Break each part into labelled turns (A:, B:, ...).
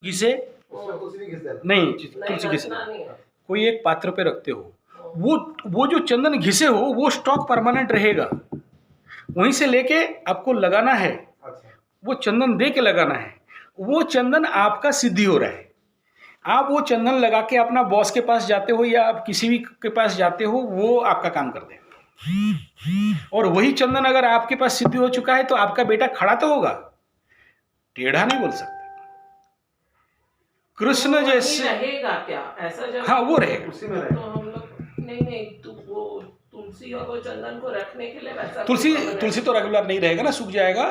A: घिसे नहीं, तुलसी घिसे कोई एक पात्र पे रखते हो, वो जो चंदन घिसे हो वो स्टॉक परमानेंट रहेगा, वहीं से लेके आपको लगाना है, वो चंदन दे के लगाना है, वो चंदन आपका सिद्धि हो रहा है। आप वो चंदन लगा के अपना बॉस के पास जाते हो या आप किसी भी के पास जाते हो, वो आपका काम कर देगा। और वही चंदन अगर आपके पास सिद्धि हो चुका है तो आपका बेटा खड़ा तो होगा, टेढ़ा नहीं बोल सकता। कृष्ण जैसे
B: रहेगा क्या ऐसा? जब
A: हाँ वो रहेगा
B: उसी में रहेगा। तो हम लोग नहीं तो वो तुलसी और वो चंदन को रखने के लिए वैसा
A: तुलसी तो रेगुलर नहीं रहेगा ना, सूख जाएगा।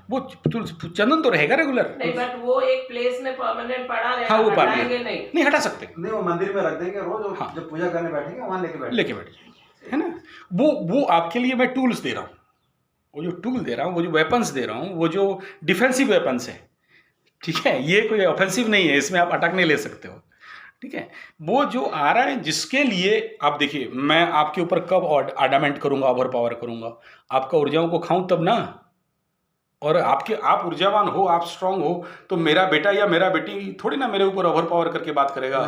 A: वो चंदन तो रहेगा रेगुलर
B: नहीं, बट वो एक प्लेस में परमानेंट पड़ा रहेगा।
A: हाँ वो
B: हटाएंगे नहीं
A: हटा सकते
C: नहीं, वो मंदिर में रख देंगे रोज। हाँ। जब पूजा करने बैठेंगे वहां लेके बैठ
A: जाएंगे, है ना। वो आपके लिए मैं टूल्स दे रहा हूँ, वो जो टूल दे रहा हूँ, वो जो वेपन्स दे रहा हूँ, वो जो डिफेंसिव वेपन्स है, ठीक है, ये कोई ऑफेंसिव नहीं है, इसमें आप अटैक नहीं ले सकते हो, ठीक है। वो जो आ रहा है जिसके लिए आप देखिए, मैं आपके ऊपर कब आर्डामेंट करूंगा, ओवर पावर करूंगा, आपका ऊर्जाओं को खाऊं तब ना। और आप ऊर्जावान हो, आप स्ट्रांग हो, तो मेरा बेटा या मेरा बेटी थोड़ी ना मेरे ऊपर ओवर पावर करके बात करेगा,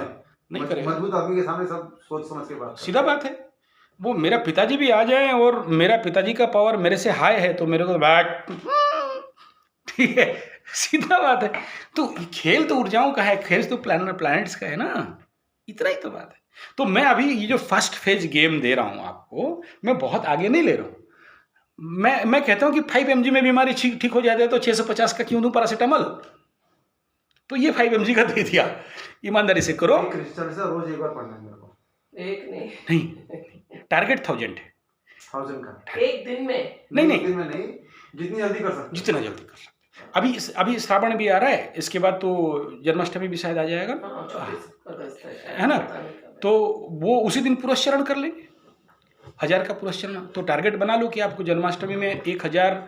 A: नहीं करेगा।
C: मजबूत आदमी के सामने सब सोच समझ के बात,
A: सीधा बात है। वो मेरा पिताजी भी आ जाए और मेरा पिताजी का पावर मेरे से हाई है तो मेरे को बैठ, ठीक है, सीधा बात है। तो खेल तो ऊर्जाओं का है, खेल तो प्लैनेट्स का है ना, इतना ही तो बात है। तो मैं अभी ये जो फर्स्ट फेज गेम दे रहा हूं आपको, मैं बहुत आगे नहीं ले रहा हूं। मैं कहता हूं कि 5 mg में बीमारी ठीक हो जाती है तो 650 का क्यों दूं पैरासिटामोल। तो ये 5 mg का दे दिया, ईमानदारी से करो।
C: रोज एक बार पढ़ना है मेरे को।
B: एक
A: नहीं, टारगेट 1000 है।
C: 1000 का
B: एक दिन में?
A: नहीं
C: दिन में नहीं, जितनी जल्दी कर सकते,
A: जितना जल्दी कर सकते। अभी श्रावण भी आ रहा है, इसके बाद तो जन्माष्टमी भी शायद आ जाएगा, है ना। तो वो उसी दिन पुरस्चरण कर लेंगे, 1000 का पुरस्चरण। तो टारगेट बना लो कि आपको जन्माष्टमी में 1000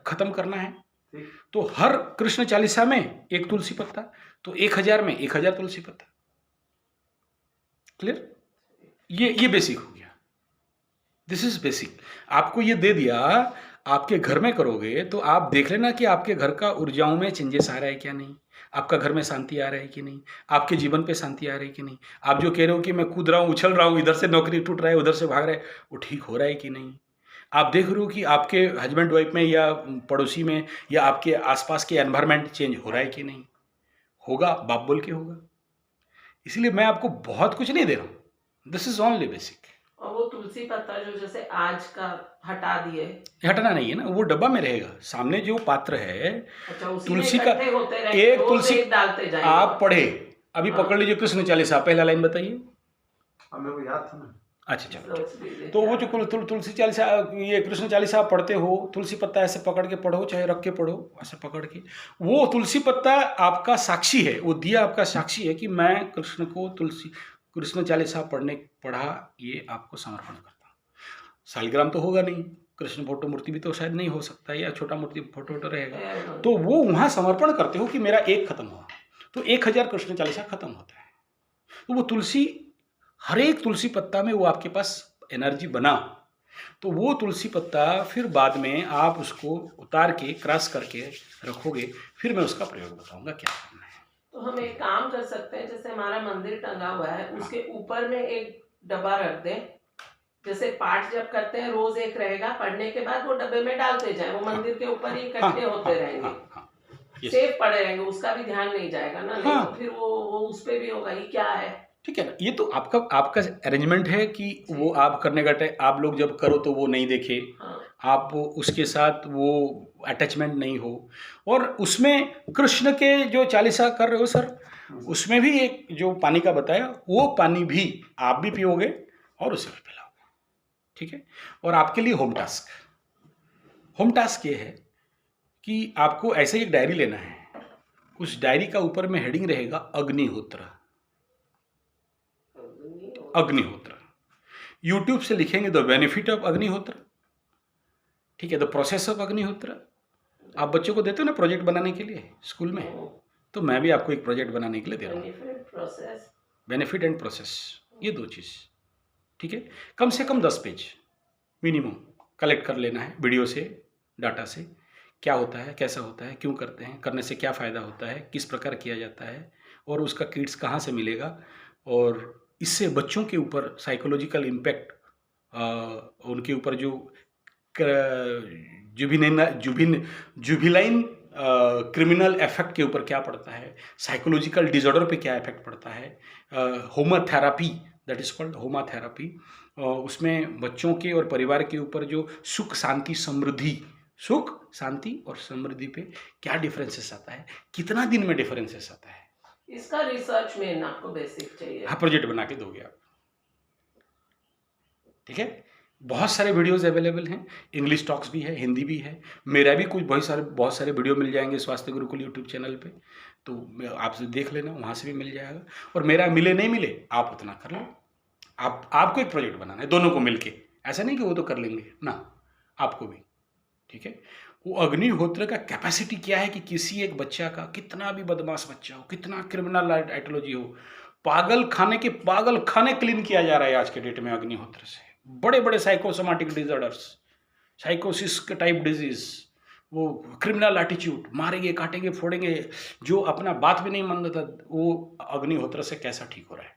A: खत्म करना है। तो हर कृष्ण चालीसा में एक तुलसी पत्ता, तो 1000 में 1000 तुलसी पत्ता। क्लियर? ये बेसिक हो गया, दिस इज बेसिक। आपको ये दे दिया, आपके घर में करोगे तो आप देख लेना कि आपके घर का ऊर्जाओं में चेंजेस आ रहा है क्या नहीं, आपका घर में शांति आ रहा है कि नहीं, आपके जीवन पे शांति आ रही है कि नहीं। आप जो कह रहे हो कि मैं कूद रहा हूँ, उछल रहा हूँ, इधर से नौकरी टूट रहा है, उधर से भाग रहा है, वो ठीक हो रहा है कि नहीं। आप देख रहे हो कि आपके हस्बैंड वाइफ में या पड़ोसी में या आपके आसपास के एनवायरमेंट चेंज हो रहा है कि नहीं। होगा, बाप बोल के होगा। इसलिए मैं आपको बहुत कुछ नहीं दे रहा हूँ, दिस इज ओनली बेसिक।
B: और वो तुलसी पत्ता जो जैसे आज का हटा दिए,
A: हटना नहीं है ना, वो डब्बा में रहेगा, सामने जो पात्र है।
B: अच्छा,
A: तुलसी का एक तुलसी
B: डालते जाएंगे।
A: आप पढ़े, अभी पकड़ लीजिए कृष्ण चालीसा, पहला लाइन बताइए।
C: मेरे को याद था ना।
A: अच्छा चलो, तो वो जो तुलसी चालीसा, ये कृष्ण चालीसा आप पढ़ते हो, तुलसी पत्ता ऐसे पकड़ के पढ़ो, चाहे रख के पढ़ो, ऐसे पकड़ के। वो तुलसी पत्ता आपका साक्षी है, वो दिया आपका साक्षी है कि मैं कृष्ण को कृष्ण चालीसा पढ़ा, ये आपको समर्पण करता हूँ। सालग्राम तो होगा नहीं, कृष्ण फोटो मूर्ति भी तो शायद नहीं हो सकता, या छोटा मूर्ति फोटो रहेगा, तो वो वहाँ समर्पण करते हो कि मेरा एक खत्म हुआ, तो 1000 कृष्ण चालीसा खत्म होता है। तो वो तुलसी, हर एक तुलसी पत्ता में वो आपके पास एनर्जी बना, तो वो तुलसी पत्ता फिर बाद में आप उसको उतार के क्रॉस करके रखोगे, फिर मैं उसका प्रयोग बताऊंगा क्या करना है।
B: तो हम एक काम कर सकते हैं, जैसे हमारा मंदिर टंगा हुआ है, उसके ऊपर में एक डब्बा रख दें, जैसे पाठ जब करते हैं रोज एक रहेगा, पढ़ने के बाद वो डब्बे में डालते जाए, वो मंदिर के ऊपर ही इकट्ठे होते रहेंगे, सेफ पड़े रहेंगे, उसका भी ध्यान नहीं जाएगा ना। नहीं तो फिर वो उस पे भी होगा, ये क्या है।
A: ठीक है ना, ये तो आपका अरेंजमेंट है कि वो आप करने का आप लोग जब करो तो वो नहीं देखे, आप उसके साथ वो अटैचमेंट नहीं हो। और उसमें कृष्ण के जो चालीसा कर रहे हो सर, उसमें भी एक जो पानी का बताया, वो पानी भी आप भी पियोगे और उसे भी पिलाओगे, ठीक है। और आपके लिए होम टास्क ये है कि आपको ऐसे ही एक डायरी लेना है, उस डायरी का ऊपर में हेडिंग रहेगा अग्निहोत्र। यूट्यूब से लिखेंगे द बेनिफिट ऑफ अग्निहोत्र, ठीक है, द प्रोसेस ऑफ अग्निहोत्र। आप बच्चों को देते हो ना प्रोजेक्ट बनाने के लिए स्कूल में, तो मैं भी आपको एक प्रोजेक्ट बनाने के लिए दे रहा हूँ, बेनिफिट एंड प्रोसेस, ये 2 चीज़, ठीक है। कम से कम 10 पेज मिनिमम कलेक्ट कर लेना है वीडियो से, डाटा से, क्या होता है, कैसा होता है, क्यों करते हैं, करने से क्या फ़ायदा होता है, किस प्रकार किया जाता है और उसका किट्स कहाँ से मिलेगा, और इससे बच्चों के ऊपर साइकोलॉजिकल इम्पैक्ट, उनके ऊपर जो जुबिलाइन क्रिमिनल इफेक्ट के ऊपर क्या पड़ता है, साइकोलॉजिकल डिसऑर्डर पे क्या इफेक्ट पड़ता है, होमोथेरापी, दैट इज कॉल्ड होमोथेरापी, उसमें बच्चों के और परिवार के ऊपर जो सुख शांति और समृद्धि पे क्या डिफरेंसेस आता है, कितना दिन में डिफरेंसेस आता है,
B: इसका रिसर्च में आपको बेसिक चाहिए।
A: हाँ, प्रोजेक्ट बना के दोगे आप, ठीक है। बहुत सारे वीडियोस अवेलेबल हैं, इंग्लिश टॉक्स भी है, हिंदी भी है, मेरा भी कुछ बहुत सारे वीडियो मिल जाएंगे स्वास्थ्य गुरुकुल यूट्यूब चैनल पे, तो आपसे देख लेना, वहाँ से भी मिल जाएगा। और मेरा मिले नहीं मिले आप उतना कर लो, आपको एक प्रोजेक्ट बनाना है दोनों को मिलके, ऐसा नहीं कि वो तो कर लेंगे ना, आपको भी, ठीक है। वो अग्निहोत्र का कैपेसिटी क्या है कि किसी एक बच्चा का, कितना भी बदमाश बच्चा हो, कितना क्रिमिनल आइडियोलॉजी हो, पागल खाने क्लीन किया जा रहा है आज के डेट में अग्निहोत्र से। बड़े बड़े साइकोसोमेटिक डिसऑर्डर्स, साइकोसिस के टाइप डिजीज, वो क्रिमिनल एटीट्यूड, मारेंगे, काटेंगे, फोड़ेंगे, जो अपना बात भी नहीं मानता था, वो अग्निहोत्र से कैसा ठीक हो रहा है।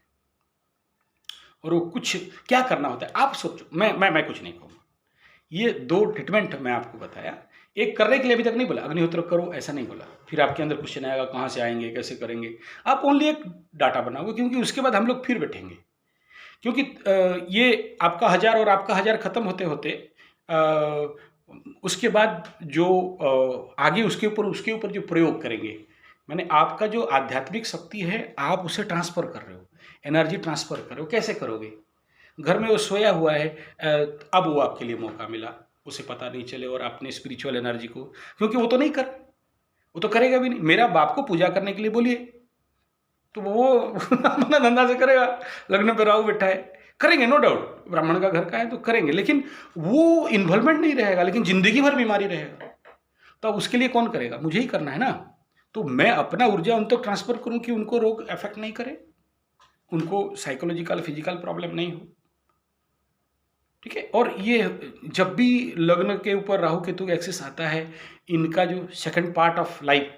A: और वो कुछ क्या करना होता है आप सोचो, मैं कुछ नहीं कहूँगा। ये 2 ट्रीटमेंट मैं आपको बताया, एक करने के लिए अभी तक नहीं बोला अग्निहोत्र करो, ऐसा नहीं बोला। फिर आपके अंदर क्वेश्चन आएगा कहाँ से आएंगे, कैसे करेंगे, आप ओनली एक डाटा बनाओगे, क्योंकि उसके बाद हम लोग फिर बैठेंगे, क्योंकि ये आपका 1000 और आपका 1000 खत्म होते होते उसके बाद जो आगे उसके ऊपर जो प्रयोग करेंगे, मैंने आपका जो आध्यात्मिक शक्ति है आप उसे ट्रांसफर कर रहे हो, एनर्जी ट्रांसफर कर रहे हो, कैसे करोगे। घर में वो सोया हुआ है, अब वो आपके लिए मौका मिला, उसे पता नहीं चले, और अपने स्पिरिचुअल एनर्जी को, क्योंकि वो तो नहीं कर, वो तो करेगा भी नहीं। मेरा बाप को पूजा करने के लिए बोलिए तो वो अपना धंधा से करेगा, लग्न पे राहु बैठा है, करेंगे नो डाउट, ब्राह्मण का घर का है तो करेंगे, लेकिन वो इन्वॉल्वमेंट नहीं रहेगा, लेकिन जिंदगी भर बीमारी रहेगा। तो उसके लिए कौन करेगा, मुझे ही करना है ना। तो मैं अपना ऊर्जा उन तक ट्रांसफर करूं कि उनको रोग अफेक्ट नहीं करे, उनको साइकोलॉजिकल फिजिकल प्रॉब्लम नहीं हो, ठीक है। और ये जब भी लग्न के ऊपर राहु केतु का एक्सिस आता है, इनका जो सेकंड पार्ट ऑफ लाइफ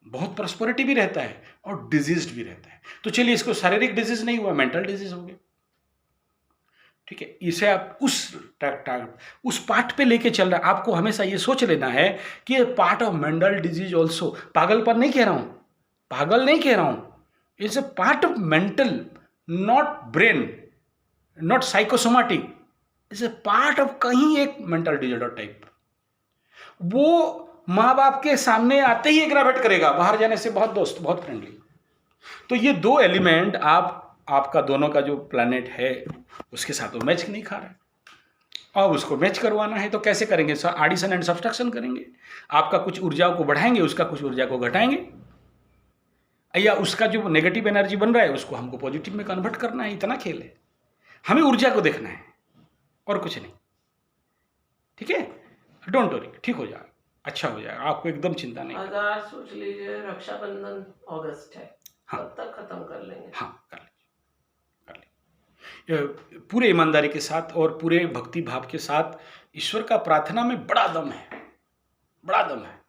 A: बहुत प्रॉस्पेरिटी भी रहता है और डिजीज भी रहता है। तो चलिए, इसको शारीरिक डिजीज नहीं हुआ, मेंटल डिजीज हो गया, ठीक है। इसे आप उस पार्ट पे लेके चल रहा है। आपको हमेशा ये सोच लेना है कि ये part of mental disease also, पागलपन नहीं कह रहा हूं, पागल नहीं कह रहा हूं, it's a part of mental, not brain, not psychosomatic, it's a part of कहीं एक मेंटल डिजॉर्डर टाइप। वो माँ बाप के सामने आते ही एग्रावेट करेगा, बाहर जाने से बहुत दोस्त, बहुत फ्रेंडली। तो ये 2 एलिमेंट आपका दोनों का जो प्लैनेट है उसके साथ वो मैच नहीं खा रहा है। अब उसको मैच करवाना है तो कैसे करेंगे, एडिशन एंड सब्सट्रैक्शन करेंगे। आपका कुछ ऊर्जा को बढ़ाएंगे, उसका कुछ ऊर्जा को घटाएंगे, या उसका जो नेगेटिव एनर्जी बन रहा है उसको हमको पॉजिटिव में कन्वर्ट करना है। इतना खेल है, हमें ऊर्जा को देखना है और कुछ नहीं, ठीक है। डोंट वरी, ठीक हो जाएगा, अच्छा हो जाएगा, आपको एकदम चिंता नहीं।
B: 1000 सोच लीजिए, रक्षाबंधन अगस्त है,
A: हाँ,
B: तब तक खत्म कर लेंगे।
A: हाँ, कर लीजिए पूरे ईमानदारी के साथ और पूरे भक्ति भाव के साथ। ईश्वर का प्रार्थना में बड़ा दम है, बड़ा दम है।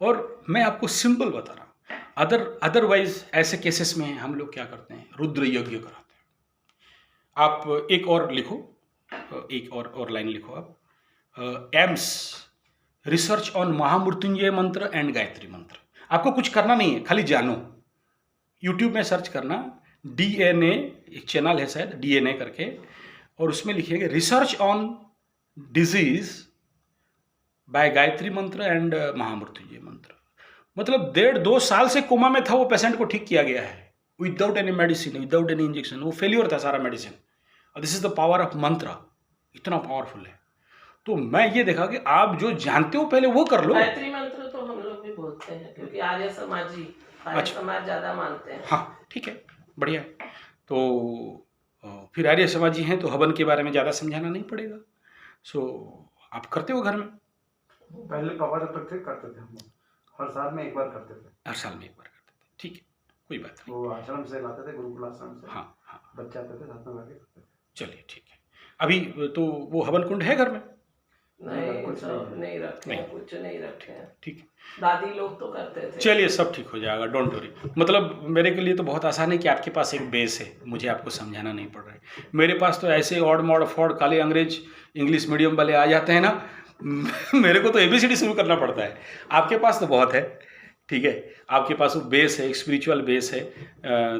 A: और मैं आपको सिंपल बता रहा हूँ, अदरवाइज ऐसे केसेस में हम लोग क्या करते हैं, रुद्र यज्ञ कराते हैं। आप एक और लिखो, एक और लाइन लिखो आप, एम्स रिसर्च ऑन महामृत्युंजय मंत्र एंड गायत्री मंत्र। आपको कुछ करना नहीं है, खाली जानो, यूट्यूब में सर्च करना, DNA एक चैनल है शायद, DNA करके, और उसमें लिखिएगा research on disease bye Gayatri मंत्र एंड महामृत्युंजय मंत्र। मतलब 1.5-2 साल से कोमा में था वो पेशेंट को ठीक किया गया है, without any medicine, without any injection. वो फेल्योर था सारा मेडिसिन, और this is the power of मंत्र, इतना पावरफुल है। तो मैं ये देखा कि आप जो जानते हो पहले वो कर लो।
B: गायत्री मंत्र तो हम लोग भी बोलते हैं, क्योंकि आर्य समाज ज्यादा मानते हैं।
A: हाँ, ठीक है, बढ़िया है। तो फिर आर्य समाजी हैं तो हवन के बारे में ज़्यादा समझाना नहीं पड़ेगा। सो आप करते हो घर में?
C: पहले पापा जब तक थे करते थे, हम लोग हर साल में एक बार करते थे।
A: हर साल में एक बार करते थे, ठीक है, कोई बात नहीं।
C: वो आश्रम से लाते थे, गुरुकुल आश्रम से।
A: हाँ हाँ,
C: बच्चे आते थे, साथ में बैठ के करते थे।
A: चलिए ठीक है। अभी तो वो हवन कुंड है घर में?
B: नहीं,
C: कुछ
B: सब नहीं रखे हैं,
A: नहीं।
B: कुछ नहीं रखे हैं।
A: ठीक है,
B: दादी लोग तो करते थे।
A: चलिए सब ठीक हो जाएगा, डोंट वरी। मतलब मेरे के लिए तो बहुत आसान है कि आपके पास एक बेस है, मुझे आपको समझाना नहीं पड़ रहा है। मेरे पास तो ऐसे ऑड मॉड फॉड काले अंग्रेज इंग्लिश मीडियम वाले आ जाते हैं ना, मेरे को तो ABCD शुरू करना पड़ता है। आपके पास तो बहुत है, ठीक है, आपके पास वो बेस है, एक स्पिरिचुअल बेस है,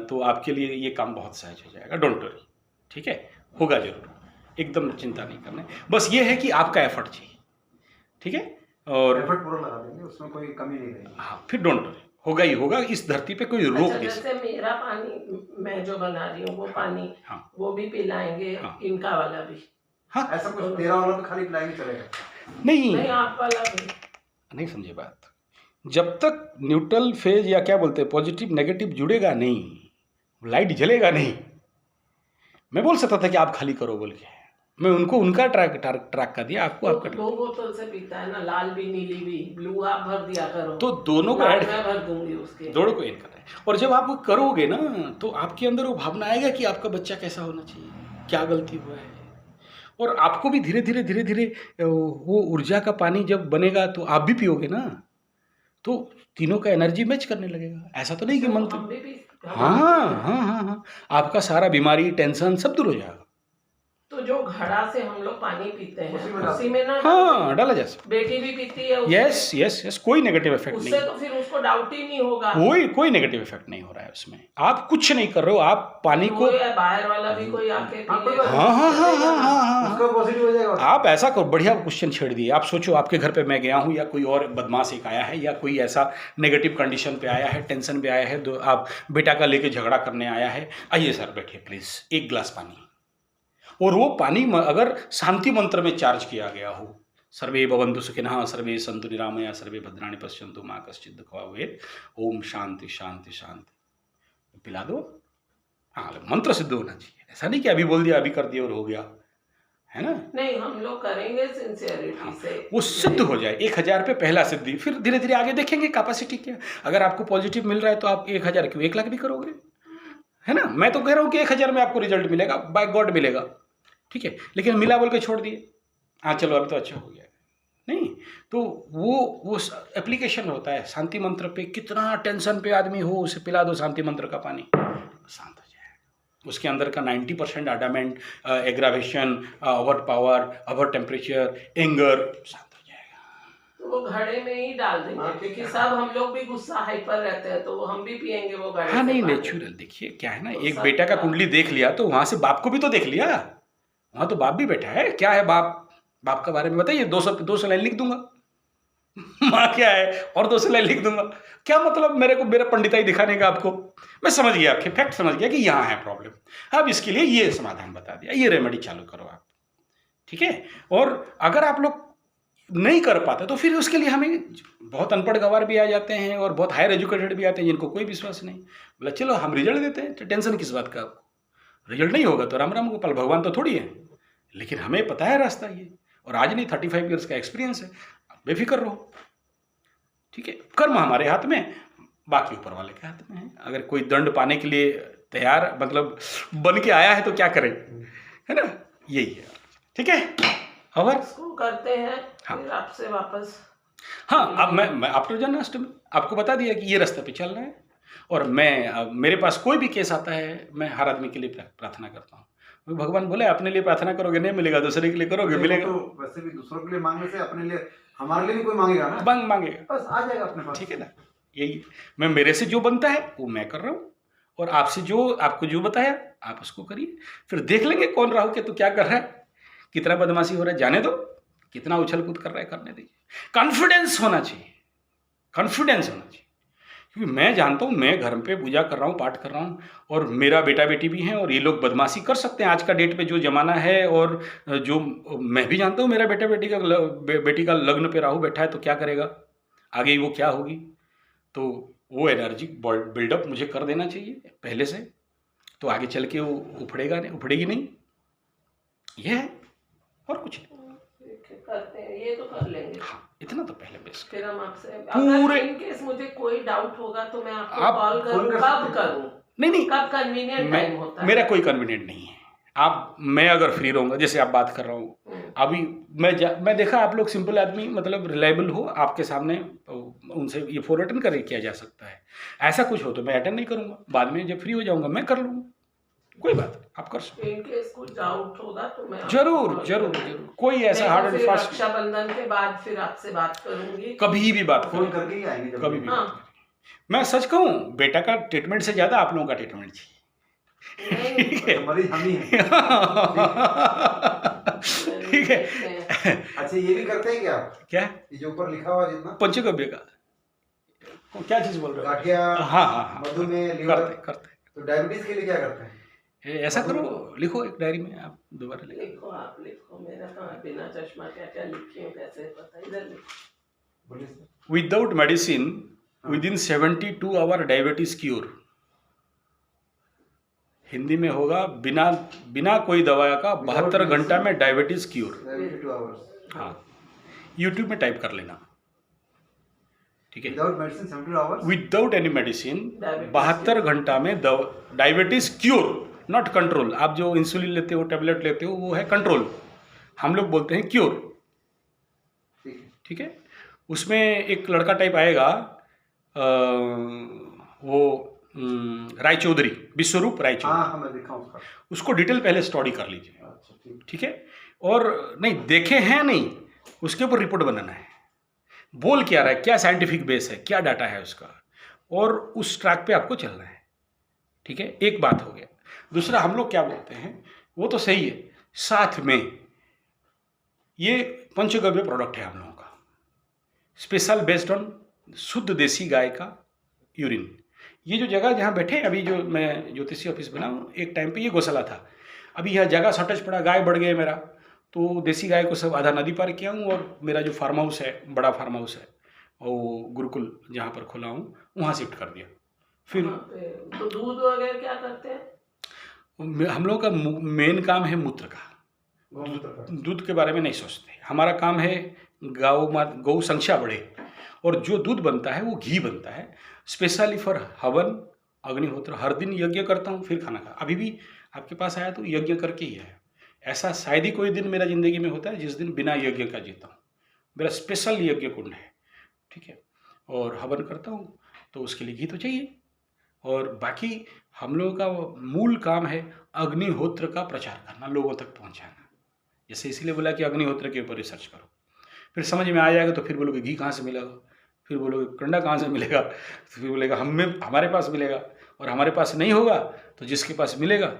A: तो आपके लिए ये काम बहुत सहज हो जाएगा, डोंट वरी। ठीक है, होगा जरूर, एकदम चिंता नहीं करना है। बस ये है कि आपका एफर्ट चाहिए, ठीक है, और
C: एफर्ट पूरा लगा देंगे, उसमें कोई कमी नहीं रहेगी।
A: हाँ, फिर डोंट वरी, होगा ही होगा। इस धरती पे कोई रोक
B: अच्छा,
A: नहीं सकता।
B: जैसे मेरा पानी मैं जो बना रही हूँ वो पानी
A: हाँ
B: वो भी पिलाएंगे,
A: हाँ।
B: इनका वाला भी?
A: हाँ,
C: ऐसा कुछ तेरा वाला भी खाली पिलाएंगे चलेगा?
A: नहीं
B: नहीं, आप वाला भी?
A: नहीं समझे बात। जब तक न्यूट्रल फेज या क्या बोलते हैं पॉजिटिव नेगेटिव जुड़ेगा नहीं, लाइट जलेगा नहीं। मैं बोल सकता था कि आप खाली करो बोल के, मैं उनको उनका ट्रैक का दिया, आपको आपका
B: दो बोतल से पीता है ना, लाल भी नीली भी, ब्लू आप भर दिया करो,
A: तो दोनों को
B: लाल
A: ऐड,
B: मैं भर दूंगी उसके।
A: दोनों को ऐड करना है। और जब आप वो करोगे ना तो आपके अंदर वो भावना आएगा कि आपका बच्चा कैसा होना चाहिए, क्या गलती हुआ है, और आपको भी धीरे धीरे वो ऊर्जा का पानी जब बनेगा तो आप भी पियोगे ना, तो तीनों का एनर्जी मैच करने लगेगा। ऐसा तो नहीं कि मंत्र,
B: हम भी
A: हाँ, आपका सारा बीमारी टेंशन सब दूर हो जाएगा।
B: तो जो घड़ा से हम लोग पानी पीते हैं
C: उसी में
B: उसी में ना,
A: हाँ, डाला जा सकता।
B: बेटी भी पीती है उससे।
A: यस, कोई नेगेटिव इफेक्ट
B: उससे
A: नहीं,
B: तो फिर उसको डाउट ही नहीं होगा।
A: कोई नेगेटिव इफेक्ट नहीं हो रहा है उसमें। आप कुछ नहीं कर रहे हो, आप पानी को,
B: कोई बाहर वाला भी कोई आके
C: हाँ,
B: पी लेगा।
A: हाँ,
C: उसका पॉजिटिव हो जाएगा।
A: आप ऐसा करो, बढ़िया क्वेश्चन छेड़ दिए। आप सोचो आपके घर पे मैं गया हूँ या कोई और बदमाश एक आया है या कोई ऐसा नेगेटिव कंडीशन पे आया है, टेंशन पे आया है, आप बेटा का लेके झगड़ा करने आया है, आइए सर बैठिए प्लीज, एक गिलास पानी। और वो पानी अगर शांति मंत्र में चार्ज किया गया हो, सर्वे भवन्तु सुखिनः, सर्वे सन्तु निरामया, सर्वे भद्राणि पश्यन्तु मा कश्चित् दुःखभाग् भवेत्, ओम शांति शांति शांति, पिला दो। हाँ, मंत्र सिद्ध होना चाहिए, ऐसा नहीं कि अभी बोल दिया अभी कर दिया और हो गया, है ना।
B: नहीं, हम लोग करेंगे सिंसियरिटी से,
A: वो सिद्ध हो जाए। 1000 पे पहला सिद्धि, फिर धीरे धीरे आगे देखेंगे कैपेसिटी क्या। अगर आपको पॉजिटिव मिल रहा है तो आप 1000 क्यों 1 लाख भी करोगे, है ना। मैं तो कह रहा हूँ कि 1000 में आपको रिजल्ट मिलेगा, बाय गॉड मिलेगा, ठीक है। लेकिन मिला बोल के छोड़ दिए, हाँ चलो अभी तो अच्छा हो गया, नहीं। तो वो एप्लीकेशन होता है शांति मंत्र पे। कितना टेंशन पे आदमी हो, उसे पिला दो शांति मंत्र का पानी, शांत हो जाएगा। उसके अंदर का 90% adamant, aggravation, over power, over temperature, anger, शांत हो जाएगा।
B: तो वो घड़े में ही डाल देंगे, क्योंकि सब हम लोग भी गुस्सा हाइपर रहते हैं, तो हम भी पियेंगे वो घड़े
A: हाँ
B: से
A: नहीं,
B: पानी।
A: नेचुरल। देखिए क्या है ना,
B: तो
A: एक
B: सब
A: बेटा का
B: का-
A: कुंडली देख लिया तो वहां से बाप को भी तो देख लिया, वहां तो बाप भी बैठा है। क्या है बाप का बारे में बताइए, 200 लाइन लिख दूंगा। माँ क्या है और 200 लाइन लिख दूंगा, क्या मतलब मेरे को मेरा पंडिताई दिखाने का आपको। मैं समझ गया, आपके फैक्ट समझ गया कि यहाँ है प्रॉब्लम। अब इसके लिए ये समाधान बता दिया, ये रेमेडी चालू करो आप, ठीक है। और अगर आप लोग नहीं कर पाते तो फिर उसके लिए हमें बहुत अनपढ़ गंवार भी आ जाते हैं और बहुत हायर एजुकेटेड भी आते हैं जिनको कोई विश्वास नहीं। बोला चलो हम रिजल्ट देते हैं, तो टेंशन किस बात का आपको। रिजल्ट नहीं होगा तो राम राम गोपाल, भगवान तो थोड़ी है, लेकिन हमें पता है रास्ता ये। और आज नहीं, 35 ईयर्स का एक्सपीरियंस है, बेफिक्र रहो, ठीक है। कर्म हमारे हाथ में, बाकी ऊपर वाले के हाथ में है। अगर कोई दंड पाने के लिए तैयार मतलब बन के आया है तो क्या करें, है ना, यही है, ठीक है। और
B: इसको करते हैं,
A: हाँ।
B: फिर आपसे वापस।
A: हाँ, अब मैं आपको जन्माष्टमी आपको बता दिया कि ये रास्ते पे चलना है। और मैं मेरे पास कोई भी केस आता है, मैं हर आदमी के लिए प्रार्थना करता हूँ। भगवान बोले अपने लिए प्रार्थना करोगे नहीं मिलेगा, दूसरे के लिए करोगे मिलेगा।
C: तो वैसे भी दूसरों के लिए मांगने से अपने लिए, हमारे लिए भी कोई मांगेगा ना,
A: मांगेगा,
C: बस आ जाएगा अपने पास,
A: ठीक है ना। यही मैं, मेरे से जो बनता है वो मैं कर रहा हूँ, और आपसे जो आपको जो बताया आप उसको करिए। फिर देख लेंगे कौन राहु के तो क्या कर रहा है, कितना बदमाशी हो रहा है जाने दो, कितना उछल कूद कर रहा है करने दीजिए। कॉन्फिडेंस होना चाहिए, कॉन्फिडेंस होना चाहिए। क्योंकि मैं जानता हूँ, मैं घर पे पूजा कर रहा हूँ, पाठ कर रहा हूँ, और मेरा बेटा बेटी भी हैं, और ये लोग बदमाशी कर सकते हैं आज का डेट पे जो जमाना है। और जो मैं भी जानता हूँ, मेरा बेटी का लग्न पे राहु बैठा है तो क्या करेगा आगे, वो क्या होगी। तो वो एनर्जी बिल्डअप मुझे कर देना चाहिए पहले से, तो आगे चल के वो उफड़ेगी नहीं। ये है, और कुछ नहीं।
B: करते हैं, ये तो कर लेंगे।
A: हाँ, इतना तो पहले बेस्ट।
B: फिर हम आपसे
A: पूरे-
B: अगर इन केस मुझे कोई डाउट होगा तो मैं आपको
A: आप
B: कॉल करूँ,
C: फोन कर
B: कब
C: सकते
B: करूँ,
A: नहीं,
B: कब कन्वीनियंट टाइम होता है?
A: मेरा कोई कन्वीनियंट नहीं है। मैं अगर फ्री रहूँगा, जैसे आप बात कर रहा हूँ, अभी मैं देखा आप लोग सिंपल आदमी मतलब रिलायबल हो, आपके सामने उनसे ये फोन अटेंड कर किया जा सकता है। ऐसा कुछ हो तो मैं अटेंड नहीं करूँगा, बाद में जब फ्री हो जाऊँगा मैं कर लूँगा, कोई बात नहीं, आप कर सकते
B: इन केस कुछ डाउट होगा तो मैं
A: जरूर जरूर जरूर, कोई ऐसा हार्ड एंड फास्ट
B: रक्षाबंधन के बाद फिर आपसे बात करूंगी,
A: कभी भी बात
C: फोन
A: करें,
C: करके ही आएंगे जब
A: कभी भी
C: भी।
B: हाँ।
A: बात करें। मैं सच कहूँ, बेटा का ट्रीटमेंट से ज़्यादा आप लोगों का ट्रीटमेंट चाहिए। ठीक है,
C: मरीज हम ही हैं।
A: ठीक है।
C: अच्छा ये भी करते हैं क्या आप?
A: क्या
C: ये जो ऊपर लिखा हुआ जितना
A: पंचगव्य का क्या चीज़ बोल रहे हो?
C: गाठिया,
A: हाँ,
C: मधुमेह, लीवर,
A: करते।
C: तो डायबिटीज के लिए क्या करते हैं?
A: ऐसा करो, लिखो एक डायरी में, आप दोबारा लिखो।
B: लिखो, आप लिखो, मेरा तो बिना चश्मा क्या क्या लिखी हूँ कैसे पता, इधर लिखो।
C: बोलिए sir.
A: Without medicine within 72 hour diabetes cure. Hindi में होगा बिना बिना कोई दवा का 72 घंटा में डायबिटीज क्योर।
C: 72 आवर्स।
A: हाँ, यूट्यूब में टाइप कर लेना, ठीक है।
C: Without medicine 72 hours,
A: without any medicine 72 घंटा में डायबिटीज क्योर, नॉट कंट्रोल। आप जो इंसुलिन लेते हो, टेबलेट लेते हो, वो है कंट्रोल, हम लोग बोलते हैं क्योर, ठीक है। उसमें एक लड़का टाइप आएगा, वो रायचौधरी, विश्वरूप रायचौधरी।
C: हाँ मैं देखा उसका।
A: उसको डिटेल पहले स्टडी कर लीजिए,
C: अच्छा ठीक।
A: ठीक है। और नहीं देखे हैं नहीं, उसके ऊपर रिपोर्ट बनाना है, बोल क्या रहा है, क्या साइंटिफिक बेस है, क्या डाटा है उसका, और उस ट्रैक पे आपको चलना है, ठीक है। एक बात हो गया। दूसरा, हम लोग क्या बोलते हैं वो तो सही है, साथ में ये पंचगव्य प्रोडक्ट है हम लोगों का, स्पेशल बेस्ड ऑन शुद्ध देसी गाय का यूरिन। ये जो जगह जहाँ बैठे अभी, जो मैं ज्योतिषी ऑफिस बना हूँ, एक टाइम पे ये गौशाला था, अभी यह जगह शॉर्टेज पड़ा, गाय बढ़ गए मेरा, तो देसी गाय को सब आधा नदी पार किया हूँ, और मेरा जो फार्म हाउस है, बड़ा फार्म हाउस है, वो गुरुकुल जहाँ पर खोला हूँ, वहाँ शिफ्ट कर दिया। फिर
B: तो दूध वगैरह क्या करते हैं?
A: हम लोग का मेन काम है मूत्र का, दूध के बारे में नहीं सोचते। हमारा काम है गौ संख्या बढ़े, और जो दूध बनता है वो घी बनता है, स्पेशली फॉर हवन, अग्निहोत्र। हर दिन यज्ञ करता हूँ, फिर खाना खा। अभी भी आपके पास आया तो यज्ञ करके ही है। ऐसा शायद ही कोई दिन मेरा ज़िंदगी में होता है जिस दिन बिना यज्ञ का जीता हूँ। मेरा स्पेशल यज्ञ कुंड है, ठीक है। और हवन करता हूँ तो उसके लिए घी तो चाहिए। और बाकी हम लोगों का मूल काम है अग्निहोत्र का प्रचार करना, लोगों तक पहुँचाना। जैसे इसीलिए बोला कि अग्निहोत्र के ऊपर रिसर्च करो, फिर समझ में आ जाएगा तो फिर बोलोगे घी कहाँ से मिलेगा, फिर बोलोगे कंडा कहाँ से मिलेगा, तो फिर बोलेगा हमारे पास मिलेगा, और हमारे पास नहीं होगा तो जिसके पास मिलेगा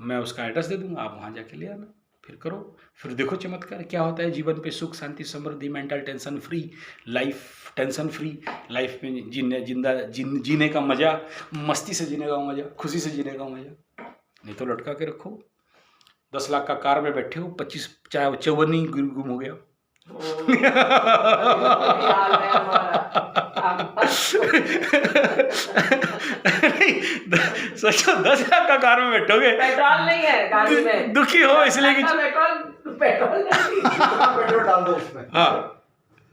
A: मैं उसका एड्रेस दे दूँगा, आप वहाँ जाके ले आना, फिर करो, फिर देखो चमत्कार क्या होता है जीवन पे। सुख, शांति, समृद्धि, mental tension free life, tension free life में जीने का मज़ा, मस्ती से जीने का मज़ा, खुशी से जीने का मज़ा। नहीं तो लटका के रखो, 10 लाख का कार में बैठे हो, 25 54 ही गुम हो गया। सोचो 10 लाख का कार में बैठोगे,
B: पेट्रोल नहीं है गाड़ी में,
A: दुखी हो इसलिए कि
B: पेट्रोल
C: पेट्रोल डाल दो उसमें।
A: हाँ,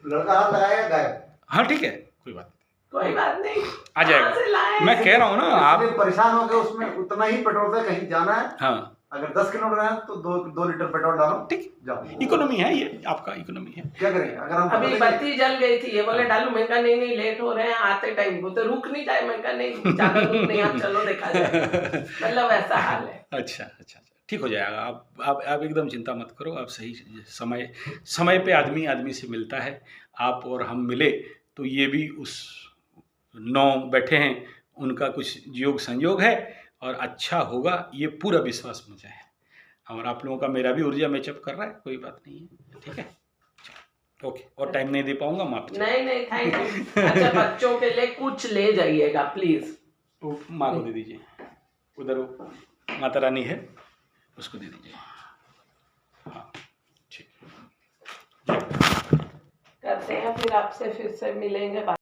C: लड़का हाथ लगाएगा गायब।
A: हाँ ठीक है, कोई बात
B: नहीं,
A: आ जाएगा। मैं कह रहा हूँ ना, आप
C: परेशान हो गए, उसमें उतना ही पेट्रोल से कहीं जाना है।
A: हाँ,
C: अगर 10 किलोमीटर है तो 2 लीटर पेट्रोल डालो,
A: ठीक,
C: जाओ।
A: इकोनॉमी है ये, आपका इकोनॉमी है।
C: क्या करेंगे अगर हम
B: अभी बत्ती जल गई थी, ये बोले डालू, मैं कहा नहीं लेट हो रहे हैं, आते टाइम वो तो रुक नहीं जाए, मैं कहा नहीं ज्यादा रुक नहीं, आप चलो देखा जाए, मतलब ऐसा हाल है।
A: अच्छा, ठीक हो जाएगा। आप एकदम चिंता मत करो। आप सही समय पे आदमी से मिलता है। आप और हम मिले तो ये भी उस 9 बैठे हैं, उनका कुछ योग संयोग है और अच्छा होगा, ये पूरा विश्वास मुझे है। और आप लोगों का मेरा भी ऊर्जा मैचअप कर रहा है, कोई बात नहीं है, ठीक है। ओके, और टाइम नहीं दे पाऊंगा, माफ।
B: नहीं थैंक यू। अच्छा, बच्चों के लिए कुछ ले जाइएगा प्लीज।
A: वो माँ को दे दीजिए, उधर वो माता रानी है, उसको दे दीजिए। हाँ ठीक,
B: करते हैं, फिर आपसे फिर से मिलेंगे।